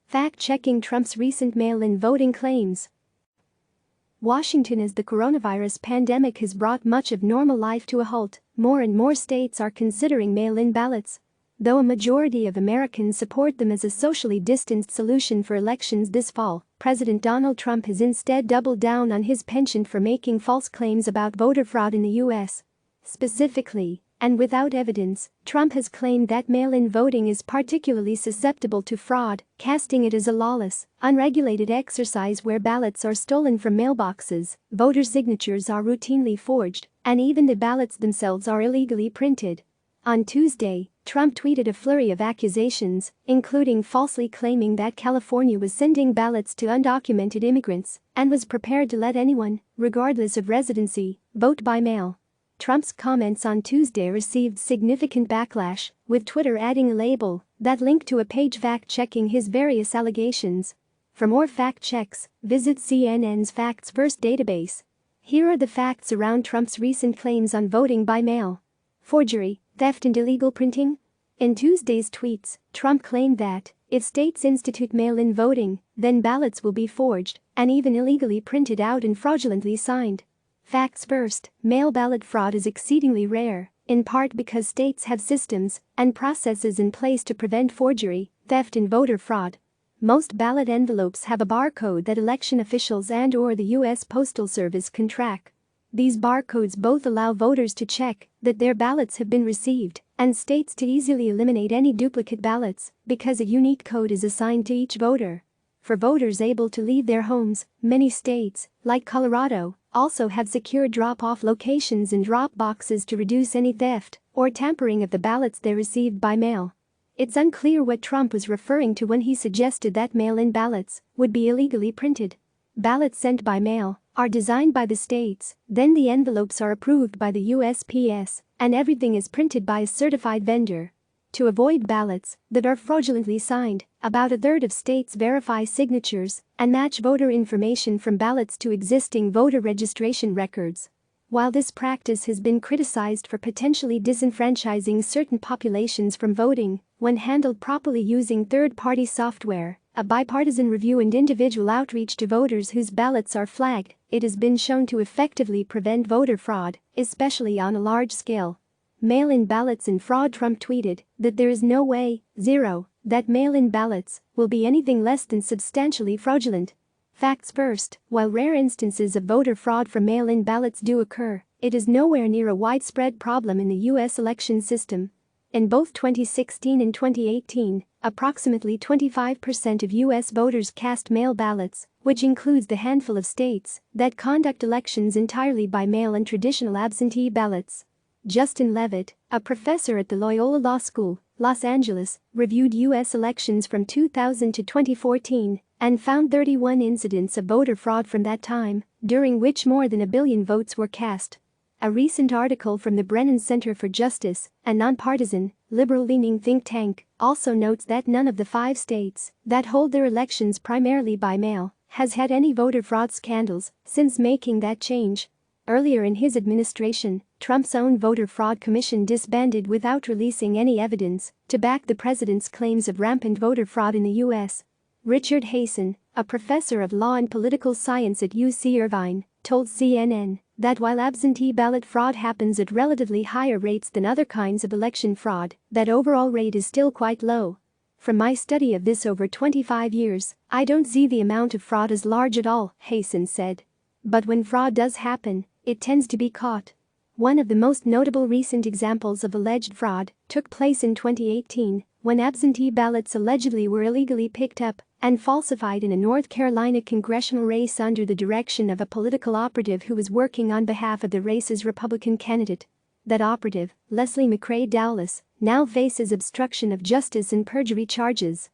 Fact-checking Trump's recent mail-in voting claims. Washington. As the coronavirus pandemic has brought much of normal life to a halt, more and more states are considering mail-in ballots. Though a majority of Americans support them as a socially distanced solution for elections this fall, President Donald Trump has instead doubled down on his penchant for making false claims about voter fraud in the U.S. Specifically, and without evidence, Trump has claimed that mail-in voting is particularly susceptible to fraud, casting it as a lawless, unregulated exercise where ballots are stolen from mailboxes, voter signatures are routinely forged, and even the ballots themselves are illegally printed. On Tuesday, Trump tweeted a flurry of accusations, including falsely claiming that California was sending ballots to undocumented immigrants and was prepared to let anyone, regardless of residency, vote by mail. Trump's comments on Tuesday received significant backlash, with Twitter adding a label that linked to a page fact-checking his various allegations. For more fact-checks, visit CNN's Facts First database. Here are the facts around Trump's recent claims on voting by mail. Forgery, theft and illegal printing? In Tuesday's tweets, Trump claimed that if states institute mail-in voting, then ballots will be forged and even illegally printed out and fraudulently signed. Facts first, mail ballot fraud is exceedingly rare, in part because states have systems and processes in place to prevent forgery, theft and voter fraud. Most ballot envelopes have a barcode that election officials and/or the U.S. Postal Service can track. These barcodes both allow voters to check that their ballots have been received and states to easily eliminate any duplicate ballots because a unique code is assigned to each voter. For voters able to leave their homes, many states, like Colorado, also have secure drop-off locations and drop boxes to reduce any theft or tampering of the ballots they received by mail. It's unclear what Trump was referring to when he suggested that mail-in ballots would be illegally printed. Ballots sent by mail are designed by the states, then the envelopes are approved by the USPS, and everything is printed by a certified vendor. To avoid ballots that are fraudulently signed, about a third of states verify signatures and match voter information from ballots to existing voter registration records. While this practice has been criticized for potentially disenfranchising certain populations from voting, when handled properly using third-party software, a bipartisan review and individual outreach to voters whose ballots are flagged, it has been shown to effectively prevent voter fraud, especially on a large scale. Mail-in ballots and fraud. Trump tweeted that there is no way, that mail-in ballots will be anything less than substantially fraudulent. Facts first, while rare instances of voter fraud from mail-in ballots do occur, it is nowhere near a widespread problem in the U.S. election system. In both 2016 and 2018, approximately 25% of U.S. voters cast mail ballots, which includes the handful of states that conduct elections entirely by mail and traditional absentee ballots. Justin Levitt, a professor at the Loyola Law School, Los Angeles, reviewed U.S. elections from 2000 to 2014 and found 31 incidents of voter fraud from that time, during which more than 1 billion votes were cast. A recent article from the Brennan Center for Justice, a nonpartisan, liberal-leaning think tank, also notes that none of the 5 states that hold their elections primarily by mail has had any voter fraud scandals since making that change. Earlier in his administration, Trump's own voter fraud commission disbanded without releasing any evidence to back the president's claims of rampant voter fraud in the U.S. Richard Hasen, a professor of law and political science at UC Irvine, told CNN that while absentee ballot fraud happens at relatively higher rates than other kinds of election fraud, that overall rate is still quite low. From my study of this over 25 years, I don't see the amount of fraud as large at all, Hasen said. But when fraud does happen, it tends to be caught. One of the most notable recent examples of alleged fraud took place in 2018, when absentee ballots allegedly were illegally picked up and falsified in a North Carolina congressional race under the direction of a political operative who was working on behalf of the race's Republican candidate. That operative, Leslie McCrae Dowless, now faces obstruction of justice and perjury charges.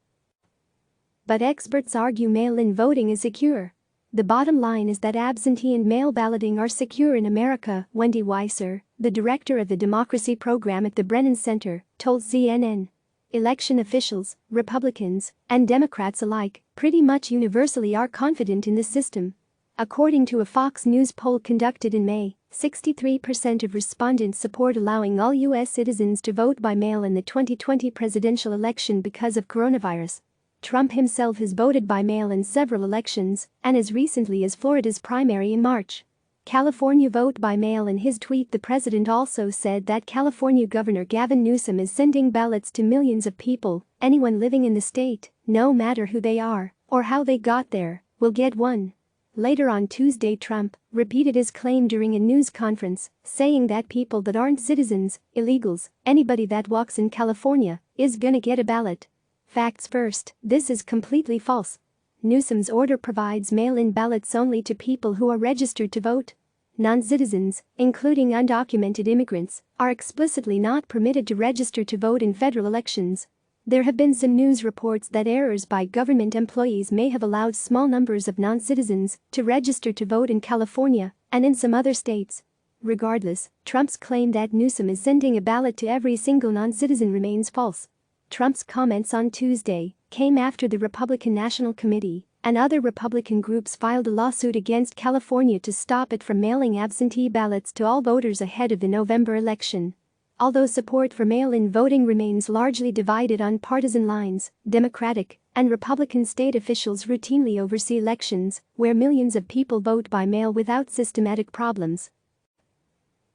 But experts argue mail-in voting is secure. The bottom line is that absentee and mail balloting are secure in America, Wendy Weiser, the director of the democracy program at the Brennan Center, told CNN. Election officials, Republicans, and Democrats alike, pretty much universally are confident in the system. According to a Fox News poll conducted in May, 63% of respondents support allowing all U.S. citizens to vote by mail in the 2020 presidential election because of coronavirus. Trump himself has voted by mail in several elections, and as recently as Florida's primary in March. California vote by mail. In his tweet, the president also said that California Governor Gavin Newsom is sending ballots to millions of people. Anyone living in the state, no matter who they are or how they got there, will get one. Later on Tuesday, Trump repeated his claim during a news conference, saying that people that aren't citizens, illegals, anybody that walks in California, is gonna get a ballot. Facts first, this is completely false. Newsom's order provides mail-in ballots only to people who are registered to vote. Non-citizens, including undocumented immigrants, are explicitly not permitted to register to vote in federal elections. There have been some news reports that errors by government employees may have allowed small numbers of non-citizens to register to vote in California and in some other states. Regardless, Trump's claim that Newsom is sending a ballot to every single non-citizen remains false. Trump's comments on Tuesday came after the Republican National Committee and other Republican groups filed a lawsuit against California to stop it from mailing absentee ballots to all voters ahead of the November election. Although support for mail-in voting remains largely divided on partisan lines, Democratic and Republican state officials routinely oversee elections where millions of people vote by mail without systematic problems.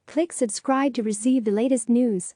Click subscribe to receive the latest news.